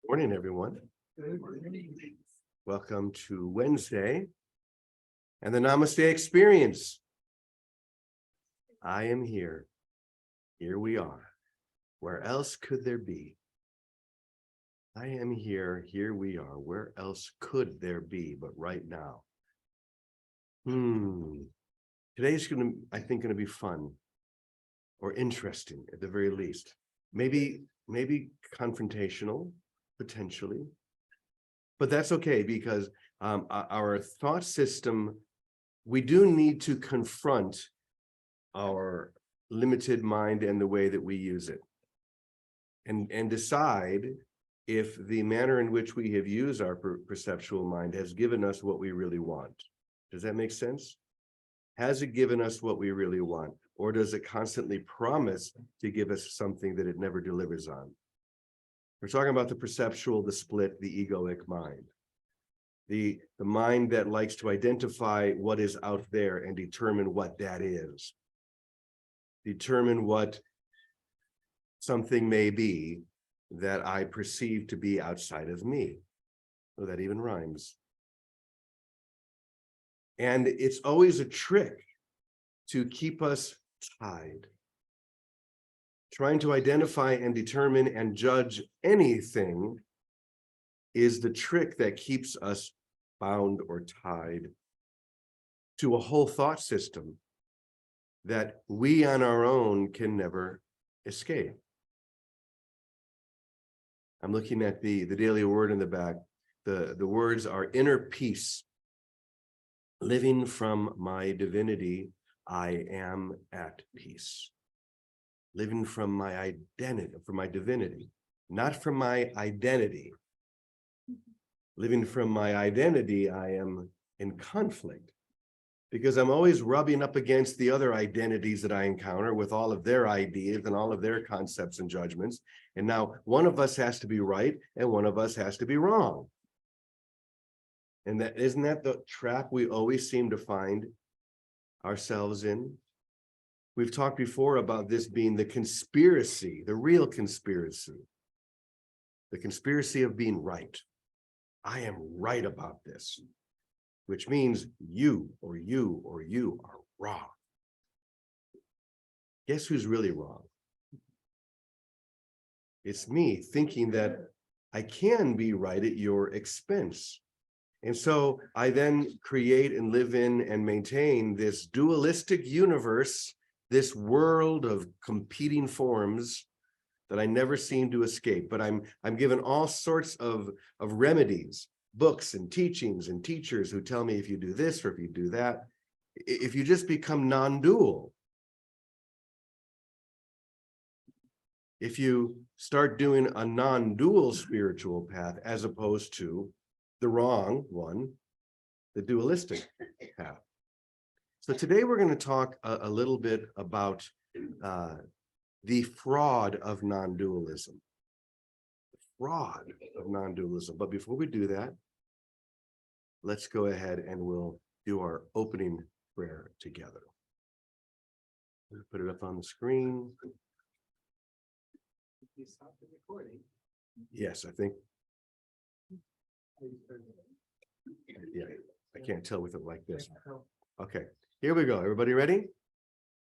Morning, everyone. Welcome to Wednesday and the Namaste experience. I am here. Here we are. Where else could there be? I am here. Here we are. Where else could there be but right now? Today's I think, going to be fun or interesting at the very least. Maybe confrontational, potentially. But that's okay, because our thought system, we do need to confront our limited mind and the way that we use it, and decide if the manner in which we have used our perceptual mind has given us what we really want. Does that make sense? Has it given us what we really want, or does it constantly promise to give us something that it never delivers on? We're talking about the perceptual, the split, the egoic mind. The mind that likes to identify what is out there and determine what that is. Determine what something may be that I perceive to be outside of me. Oh, that even rhymes. And it's always a trick to keep us tied. Trying to identify and determine and judge anything is the trick that keeps us bound or tied to a whole thought system that we on our own can never escape. I'm looking at the daily word in the back. The words are inner peace. Living from my divinity, I am at peace. Living from my identity, from my divinity, not from my identity. Living from my identity, I am in conflict, because I'm always rubbing up against the other identities that I encounter with all of their ideas and all of their concepts and judgments. And now one of us has to be right and one of us has to be wrong. And isn't that the trap we always seem to find ourselves in? We've talked before about this being the conspiracy, the real conspiracy. The conspiracy of being right. I am right about this, which means you or you or you are wrong. Guess who's really wrong? It's me thinking that I can be right at your expense. And so I then create and live in and maintain this dualistic universe, this world of competing forms that I never seem to escape. But I'm given all sorts of remedies, books and teachings and teachers who tell me if you do this or if you do that, if you just become non-dual, if you start doing a non-dual spiritual path as opposed to the wrong one, the dualistic path. So today we're going to talk a little bit about the fraud of non-dualism. The fraud of non-dualism. But before we do that, let's go ahead and we'll do our opening prayer together. We'll put it up on the screen. You stopped the recording. Yes, I think. Yeah, I can't tell with it like this. Okay, here we go. Everybody ready?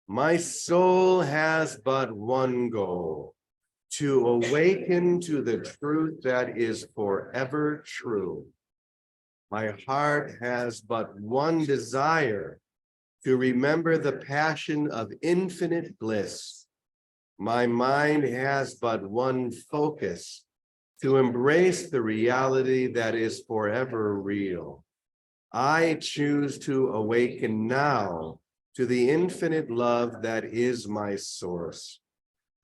My soul has but one goal, to awaken to the truth that is forever true. My heart has but one desire, to remember the passion of infinite bliss. My mind has but one focus, to embrace the reality that is forever real. I choose to awaken now to the infinite love that is my source.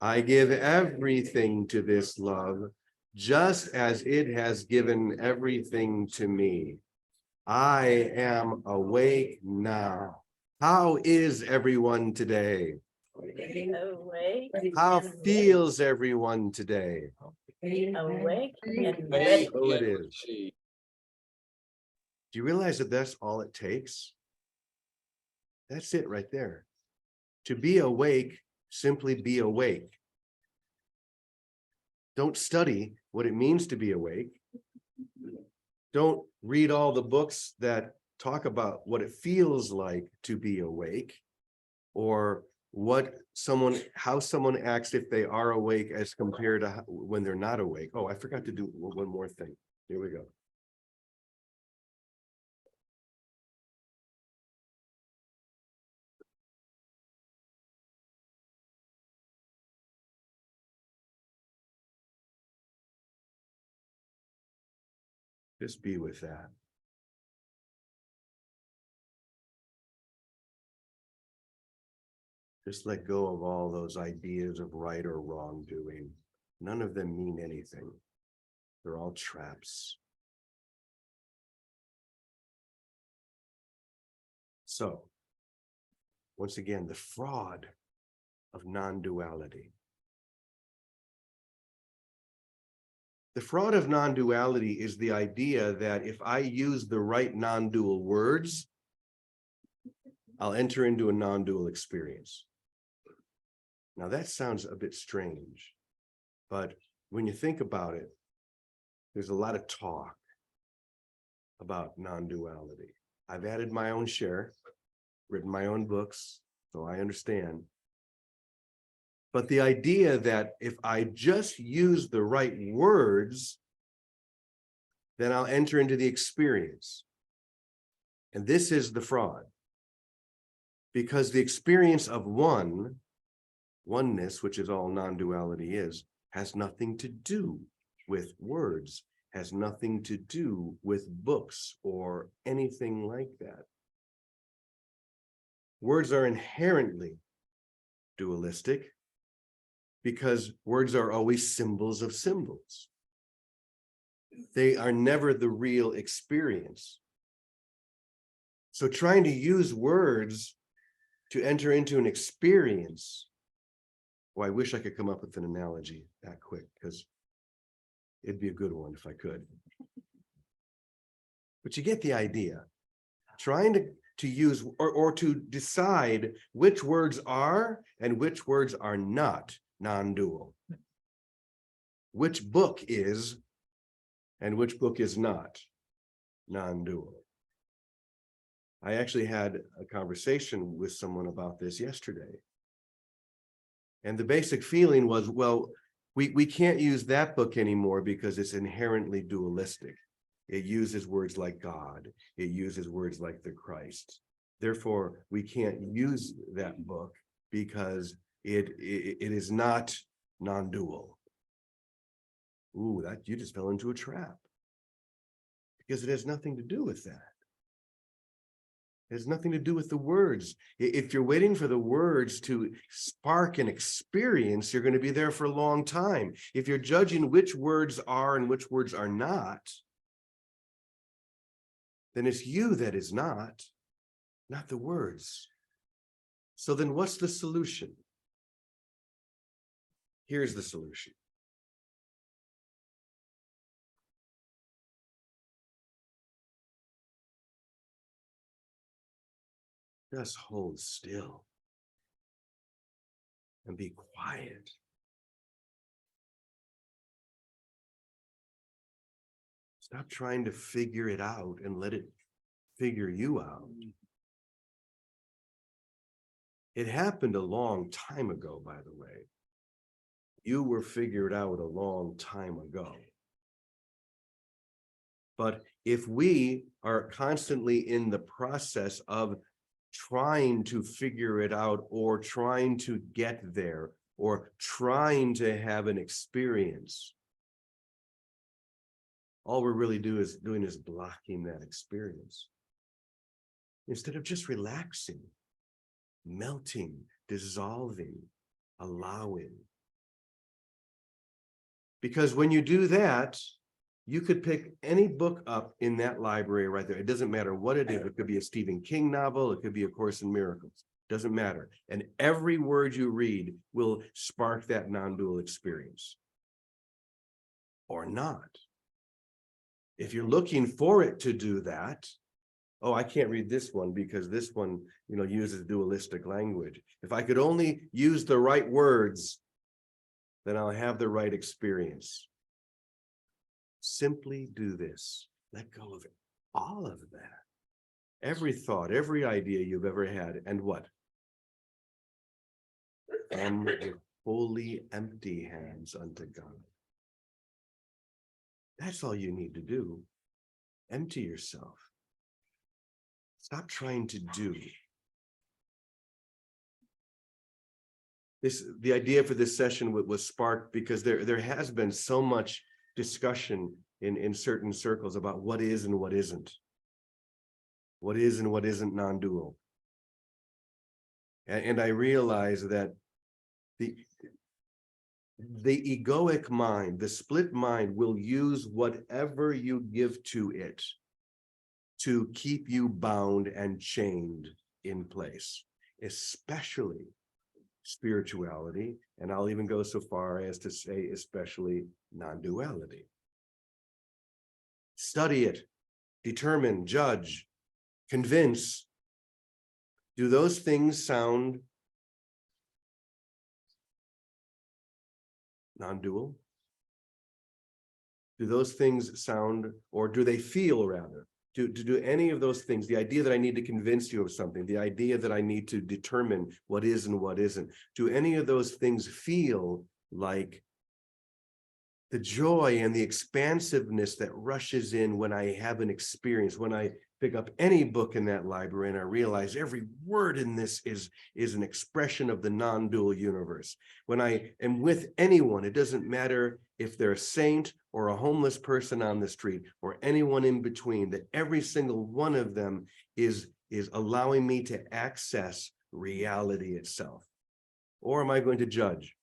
I give everything to this love, just as it has given everything to me. I am awake now. How is everyone today? Awake. How feels everyone today? Awake and Oh, ready. it is. Do you realize that that's all it takes? That's it right there. To be awake, simply be awake. Don't study what it means to be awake. Don't read all the books that talk about what it feels like to be awake, or how someone acts if they are awake as compared to when they're not awake. Oh, I forgot to do one more thing. Here we go. Just be with that. Just let go of all those ideas of right or wrong doing. None of them mean anything. They're all traps. So, once again, the fraud of non-duality. The fraud of non-duality is the idea that if I use the right non-dual words, I'll enter into a non-dual experience. Now that sounds a bit strange, but when you think about it, there's a lot of talk about non-duality. I've added my own share, written my own books, so I understand. But the idea that if I just use the right words, then I'll enter into the experience. And this is the fraud. Because the experience of oneness, which is all non-duality is, has nothing to do with words, has nothing to do with books or anything like that. Words are inherently dualistic because words are always symbols of symbols. They are never the real experience. So trying to use words to enter into an experience, well, I wish I could come up with an analogy that quick, because it'd be a good one if I could. But you get the idea. Trying to use or to decide which words are and which words are not non-dual. Which book is and which book is not non-dual. I actually had a conversation with someone about this yesterday. And the basic feeling was, well, we can't use that book anymore because it's inherently dualistic. It uses words like God. It uses words like the Christ. Therefore, we can't use that book because it is not non-dual. Ooh, that you just fell into a trap. Because it has nothing to do with that. It has nothing to do with the words. If you're waiting for the words to spark an experience, you're going to be there for a long time. If you're judging which words are and which words are not, then it's you that is not the words. So then what's the solution? Here's the solution. Just hold still and be quiet. Stop trying to figure it out and let it figure you out. It happened a long time ago, by the way. You were figured out a long time ago. But if we are constantly in the process of trying to figure it out or trying to get there or trying to have an experience, all we're really doing is blocking that experience. Instead of just relaxing, melting, dissolving, allowing. Because when you do that, you could pick any book up in that library right there. It doesn't matter what it is. It could be a Stephen King novel. It could be A Course in Miracles. Doesn't matter. And every word you read will spark that non-dual experience. Or not. If you're looking for it to do that, oh, I can't read this one because this one, uses dualistic language. If I could only use the right words, then I'll have the right experience. Simply do this. Let go of it. All of that. Every thought, every idea you've ever had, and what? From your holy empty hands unto God. That's all you need to do. Empty yourself. Stop trying to do. The idea for this session was sparked because there has been so much discussion in certain circles about what is and what isn't. What is and what isn't non-dual. And I realize that the egoic mind, the split mind, will use whatever you give to it to keep you bound and chained in place, especially spirituality, and I'll even go so far as to say especially non-duality. Study it, determine, judge, convince. Do those things sound non-dual? Do those things sound, or do they feel rather? Do any of those things, the idea that I need to convince you of something, the idea that I need to determine what is and what isn't, do any of those things feel like the joy and the expansiveness that rushes in when I have an experience, when I pick up any book in that library and I realize every word in this is an expression of the non-dual universe? When I am with anyone, it doesn't matter if they're a saint or a homeless person on the street or anyone in between, that every single one of them is allowing me to access reality itself. Or am I going to judge?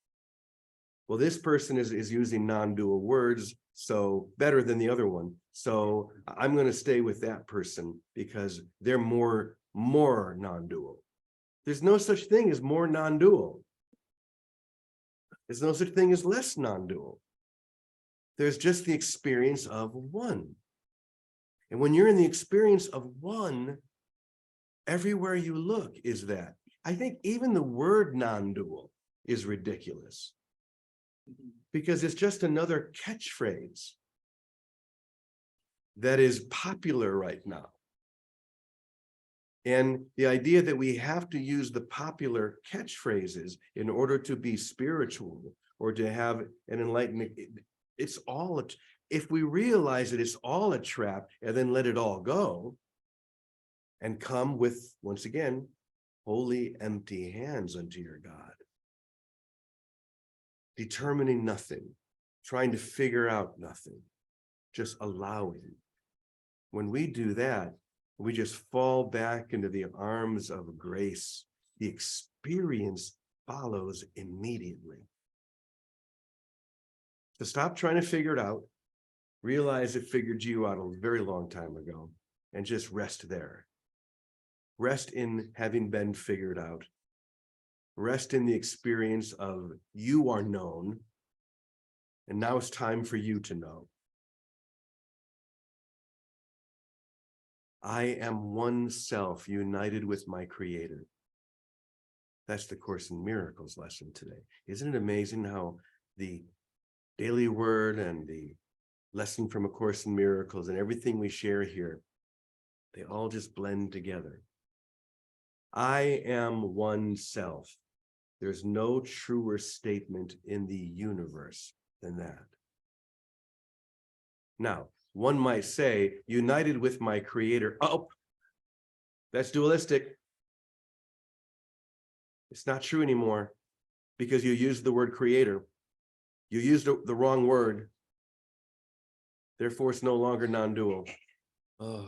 Well, this person is using non-dual words, so better than the other one. So I'm going to stay with that person because they're more non-dual. There's no such thing as more non-dual. There's no such thing as less non-dual. There's just the experience of one. And when you're in the experience of one, everywhere you look is that. I think even the word non-dual is ridiculous, because it's just another catchphrase that is popular right now. And the idea that we have to use the popular catchphrases in order to be spiritual or to have an enlightenment, it's all, if we realize that it's all a trap and then let it all go and come with, once again, holy empty hands unto your God. Determining nothing, trying to figure out nothing, just allowing. When we do that, we just fall back into the arms of grace. The experience follows immediately. So stop trying to figure it out. Realize it figured you out a very long time ago, and just rest there. Rest in having been figured out. Rest in the experience of you are known, and now it's time for you to know. I am one self united with my Creator. That's the Course in Miracles lesson today. Isn't it amazing how the daily word and the lesson from A Course in Miracles and everything we share here, they all just blend together. I am one self. There's no truer statement in the universe than that. Now, one might say, united with my Creator. Oh, that's dualistic. It's not true anymore because you used the word creator. You used the wrong word. Therefore, it's no longer non-dual. Oh.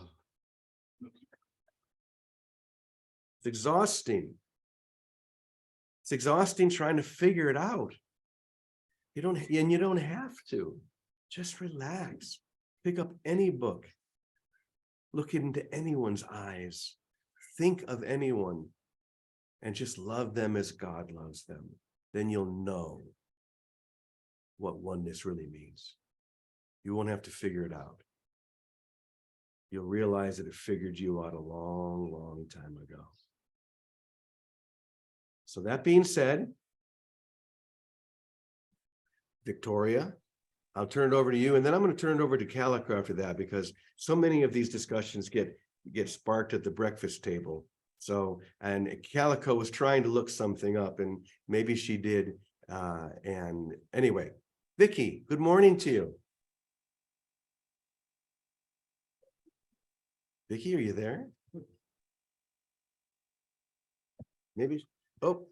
It's exhausting. It's exhausting trying to figure it out. You don't have to. Just relax. Pick up any book. Look into anyone's eyes. Think of anyone and just love them as God loves them. Then you'll know what oneness really means. You won't have to figure it out. You'll realize that it figured you out a long, long time ago. So that being said, Victoria, I'll turn it over to you, and then I'm going to turn it over to Calico after that, because so many of these discussions get sparked at the breakfast table. So, and Calico was trying to look something up, and maybe she did. And anyway, Vicky, good morning to you. Vicky, are you there? Maybe, oh,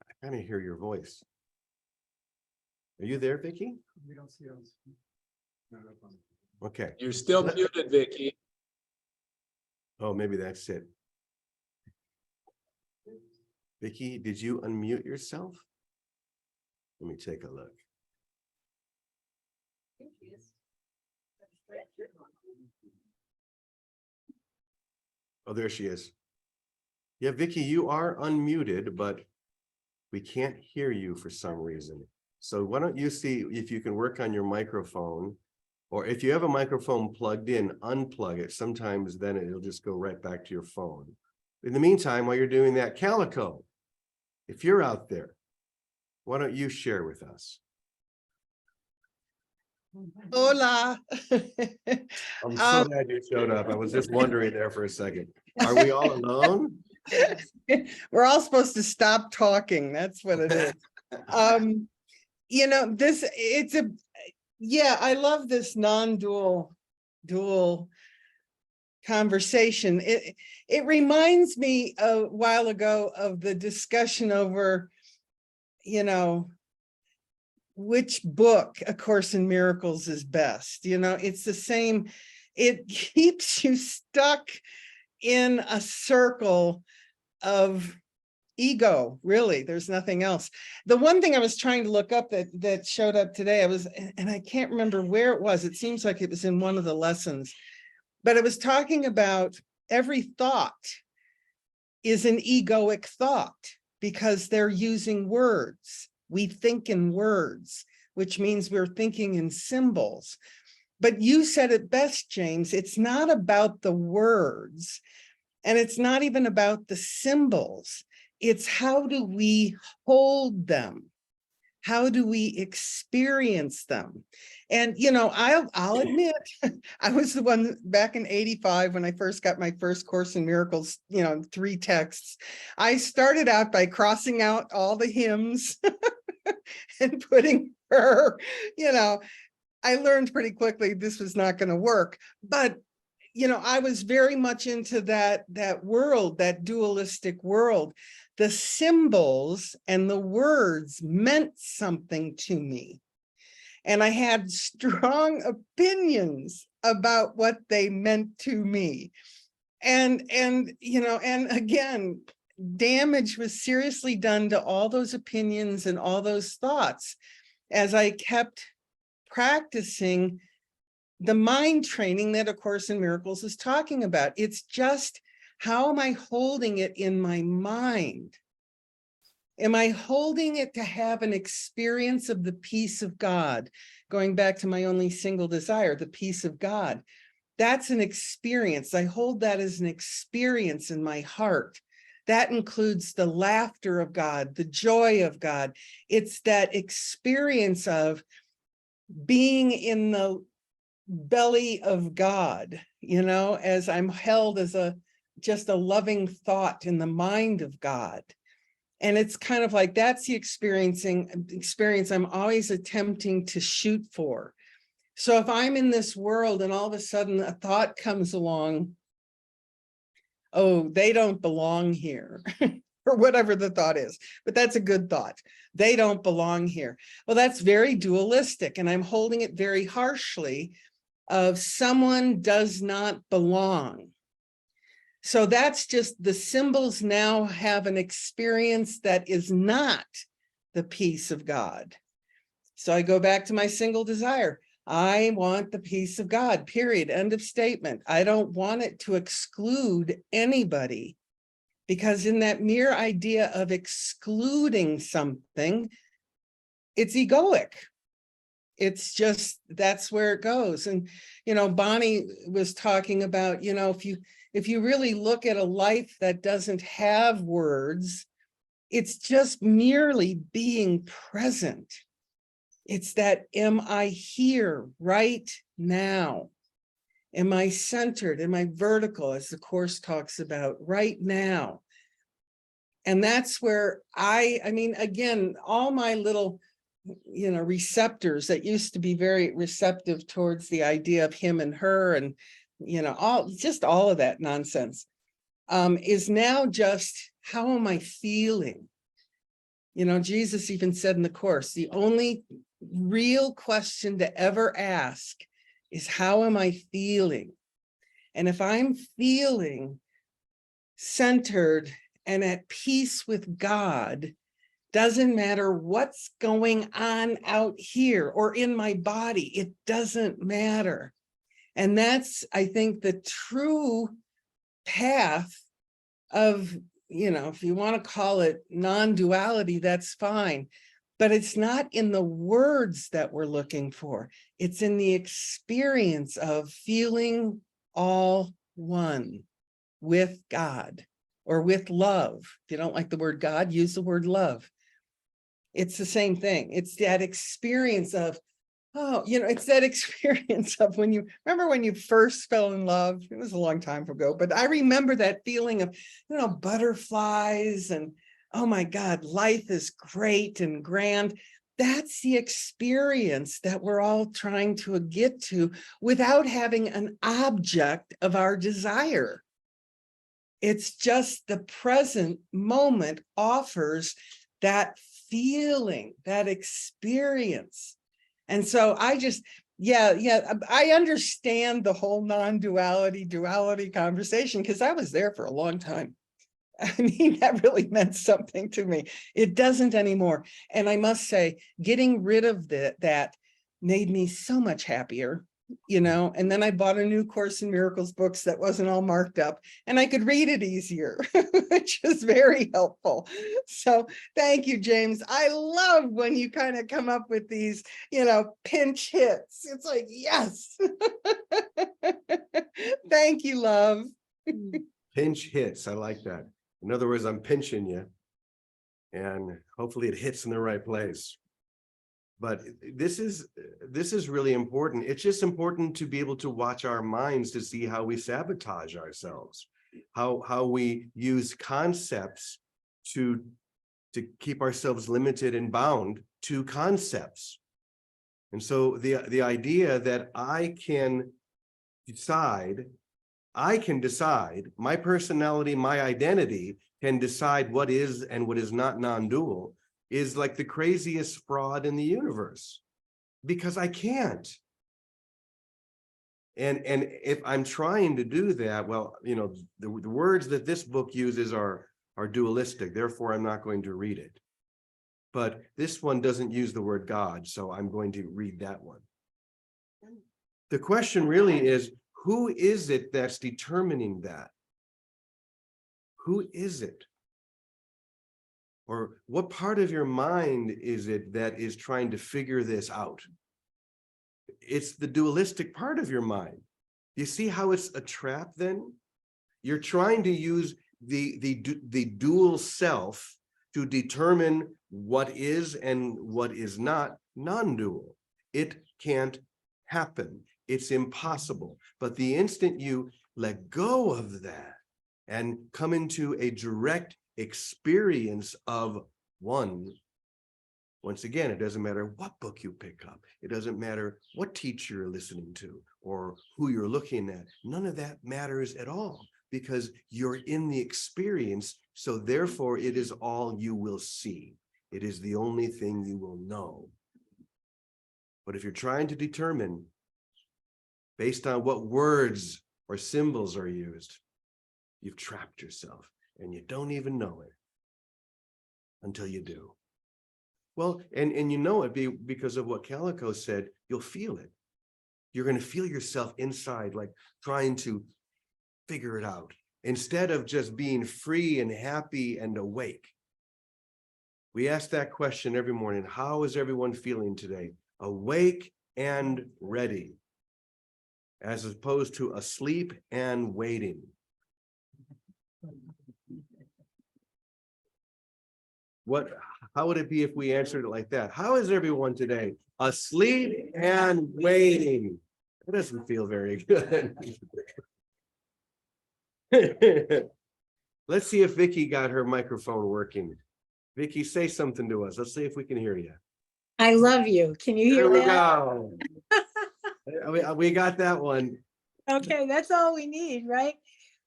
I kind of hear your voice. Are you there, Vicky? We don't see us. Okay. You're still muted, Vicky. Oh, maybe that's it. Vicky, did you unmute yourself? Let me take a look. Oh, there she is. Yeah, Vicky, you are unmuted, but we can't hear you for some reason. So why don't you see if you can work on your microphone, or if you have a microphone plugged in, unplug it. Sometimes then it'll just go right back to your phone. In the meantime, while you're doing that, Calico, if you're out there, why don't you share with us? Hola. I'm so glad you showed up. I was just wondering there for a second. Are we all alone? We're all supposed to stop talking. That's what it is. You know, I love this non-dual conversation. It reminds me a while ago of the discussion over, you know, which book, A Course in Miracles, is best. You know, it's the same. It keeps you stuck in a circle of ego, really. There's nothing else. The one thing I was trying to look up that showed up today, and I can't remember where it was. It seems like it was in one of the lessons, but it was talking about every thought is an egoic thought because they're using words. We think in words, which means we're thinking in symbols. But you said it best, James. It's not about the words, and it's not even about the symbols. It's how do we hold them? How do we experience them? And, you know, I'll admit, I was the one back in '85 when I first got my first Course in Miracles, you know, 3 texts. I started out by crossing out all the hymns and putting her, you know, I learned pretty quickly this was not going to work. But, you know, I was very much into that world, that dualistic world. The symbols and the words meant something to me. And I had strong opinions about what they meant to me. And you know, and again, damage was seriously done to all those opinions and all those thoughts as I kept practicing the mind training that A Course in Miracles is talking about. It's just, how am I holding it in my mind? Am I holding it to have an experience of the peace of God? Going back to my only single desire, the peace of God. That's an experience. I hold that as an experience in my heart. That includes the laughter of God, the joy of God. It's that experience of being in the belly of God, you know, as I'm held as just a loving thought in the mind of God. And it's kind of like, that's the experience I'm always attempting to shoot for. So if I'm in this world and all of a sudden a thought comes along, oh, they don't belong here, or whatever the thought is, but that's a good thought. They don't belong here. Well, that's very dualistic, and I'm holding it very harshly of someone does not belong. So that's just the symbols now have an experience that is not the peace of God. So I go back to my single desire. I want the peace of God, period, end of statement. I don't want it to exclude anybody, because in that mere idea of excluding something, it's egoic. It's just, that's where it goes. And, you know, Bonnie was talking about, you know, if you really look at a life that doesn't have words, it's just merely being present. It's that, am I here right now? Am I centered? Am I vertical, as the Course talks about, right now? And that's where I mean, again, all my little, receptors that used to be very receptive towards the idea of him and her and, all of that nonsense, is now just, how am I feeling? Jesus even said in the Course, the only real question to ever ask is, how am I feeling? And if I'm feeling centered and at peace with God, doesn't matter what's going on out here or in my body, it doesn't matter. And that's, I think, the true path of, if you want to call it non-duality, that's fine. But it's not in the words that we're looking for. It's in the experience of feeling all one with God or with love. If you don't like the word God, use the word love. It's the same thing. It's that experience of, it's that experience of when you first fell in love. It was a long time ago, but I remember that feeling of, butterflies and, oh my God, life is great and grand. That's the experience that we're all trying to get to without having an object of our desire. It's just the present moment offers that feeling, that experience. And so I just, I understand the whole non-duality, duality conversation, because I was there for a long time. I mean, that really meant something to me. It doesn't anymore. And I must say, getting rid of that made me so much happier, and then I bought a new Course in Miracles books that wasn't all marked up and I could read it easier, which is very helpful. So thank you, James. I love when you kind of come up with these, pinch hits. It's like, yes. Thank you, love. Pinch hits. I like that. In other words, I'm pinching you and hopefully it hits in the right place. But this is really important. It's just important to be able to watch our minds to see how we sabotage ourselves, how we use concepts to keep ourselves limited and bound to concepts. And so the idea that I can decide, my personality, my identity can decide what is and what is not non-dual, is like the craziest fraud in the universe, because I can't. And if I'm trying to do that, well, the words that this book uses are dualistic, therefore I'm not going to read it. But this one doesn't use the word God, so I'm going to read that one. The question really is, who is it that's determining that? Who is it? Or what part of your mind is it that is trying to figure this out? It's the dualistic part of your mind. You see how it's a trap then? You're trying to use the dual self to determine what is and what is not non-dual. It can't happen. It's impossible. But the instant you let go of that and come into a direct experience of one, once again, it doesn't matter what book you pick up. It doesn't matter what teacher you're listening to or who you're looking at. None of that matters at all, because you're in the experience. So therefore, it is all you will see. It is the only thing you will know. But if you're trying to determine based on what words or symbols are used, you've trapped yourself and you don't even know it until you do. Well, and you know it because of what Calico said, you'll feel it. You're going to feel yourself inside, like trying to figure it out, instead of just being free and happy and awake. We ask that question every morning. How is everyone feeling today? Awake and ready, as opposed to asleep and waiting. How would it be if we answered it like that? How is everyone today? Asleep and waiting. It doesn't feel very good. Let's see if Vicky got her microphone working. Vicky, say something to us. Let's see if we can hear you. I love you. Can you There hear we that? go. We got that one. Okay, that's all we need, right?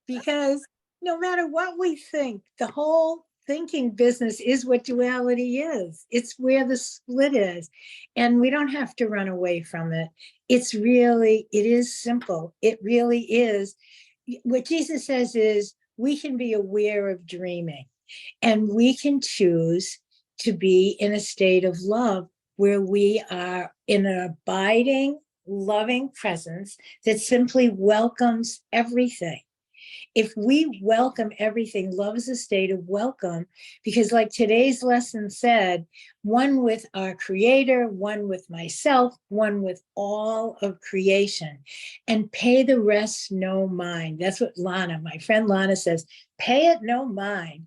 Because no matter what we think, the whole thinking business is what duality is. It's where the split is. And we don't have to run away from it. It is simple. It really is. What Jesus says is we can be aware of dreaming and we can choose to be in a state of love where we are in an abiding, loving presence that simply welcomes everything. If we welcome everything, love is a state of welcome, because like today's lesson said, one with our creator, one with myself, one with all of creation, and pay the rest no mind. That's what Lana, my friend Lana says, pay it no mind.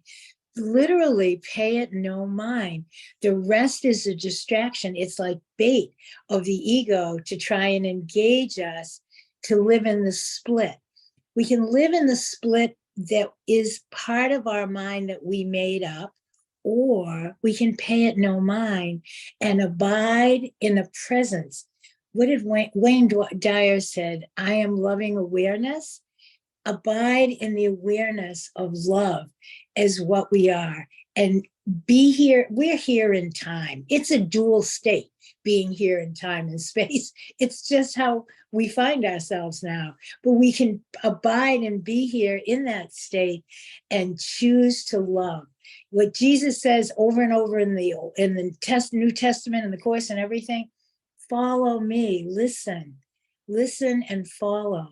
Literally pay it no mind. The rest is a distraction. It's like bait of the ego to try and engage us to live in the split. We can live in the split that is part of our mind that we made up, or we can pay it no mind and abide in a presence. What did Wayne Dyer said? I am loving awareness. Abide in the awareness of love as what we are, and be here. We're here in time. It's a dual state, being here in time and space. It's just how we find ourselves now, but we can abide and be here in that state and choose to love. What Jesus says over and over in the New Testament and the Course and everything, follow me, listen and follow.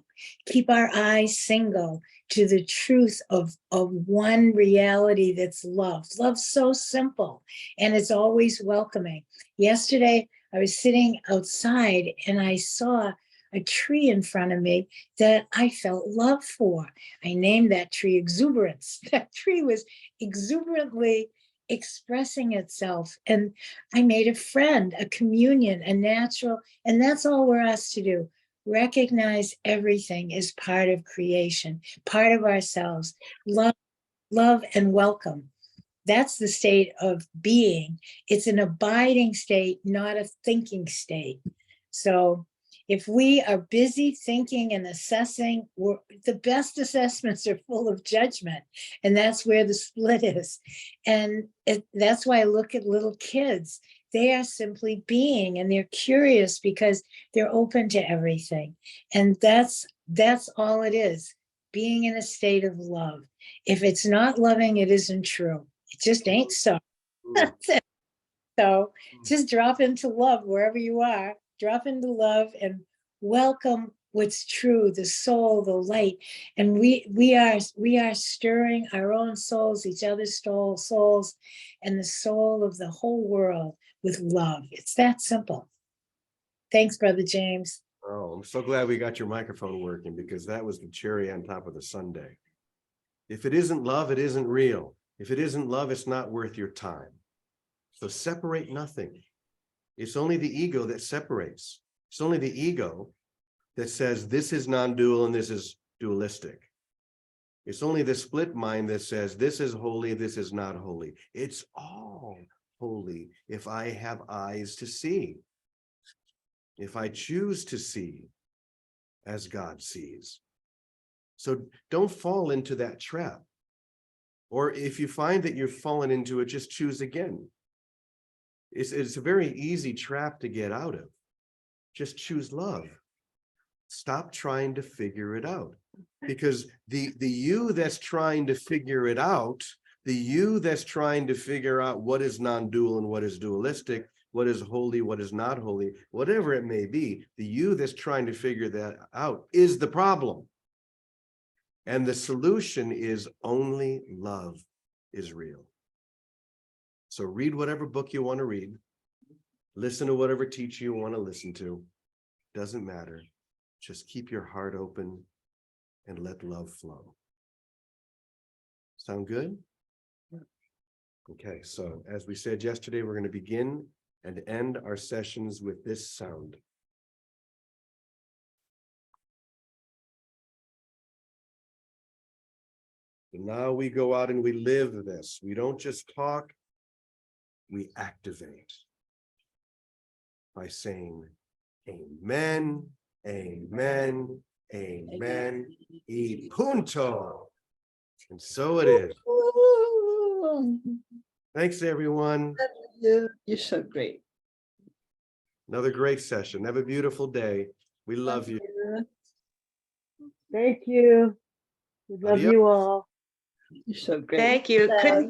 Keep our eyes single to the truth of one reality that's love. Love's so simple and it's always welcoming. Yesterday, I was sitting outside and I saw a tree in front of me that I felt love for. I named that tree Exuberance. That tree was exuberantly expressing itself. And I made a friend, a communion, a natural, and that's all we're asked to do. Recognize everything as part of creation, part of ourselves. Love and welcome. That's the state of being. It's an abiding state, not a thinking state. So if we are busy thinking and assessing, the best assessments are full of judgment, and that's where the split is. And that's why I look at little kids. They are simply being, and they're curious because they're open to everything. And that's all it is, being in a state of love. If it's not loving, it isn't true. It just ain't so. That's it. So just drop into love wherever you are. Drop into love and welcome what's true, the soul, the light. And we are stirring our own souls, each other's souls, and the soul of the whole world with love. It's that simple. Thanks, Brother James. Oh, I'm so glad we got your microphone working, because that was the cherry on top of the sundae. If it isn't love, it isn't real. If it isn't love, it's not worth your time. So separate nothing. It's only the ego that separates. It's only the ego that says this is non-dual and this is dualistic. It's only the split mind that says this is holy, this is not holy. It's all holy if I have eyes to see. If I choose to see as God sees. So don't fall into that trap. Or if you find that you've fallen into it, just choose again. It's a very easy trap to get out of. Just choose love. Stop trying to figure it out. Because the you that's trying to figure it out, the you that's trying to figure out what is non-dual and what is dualistic, what is holy, what is not holy, whatever it may be, the you that's trying to figure that out is the problem. And the solution is only love is real. So read whatever book you want to read. Listen to whatever teacher you want to listen to. Doesn't matter. Just keep your heart open and let love flow. Sound good? Okay, so as we said yesterday, we're going to begin and end our sessions with this sound. And now we go out and we live this. We don't just talk, we activate by saying amen, amen, amen, y punto. And so it is. Thanks, everyone. You're so great. Another great session. Have a beautiful day. We love you. Thank you. We love Adios. you all. You're so great. Thank you. Couldn't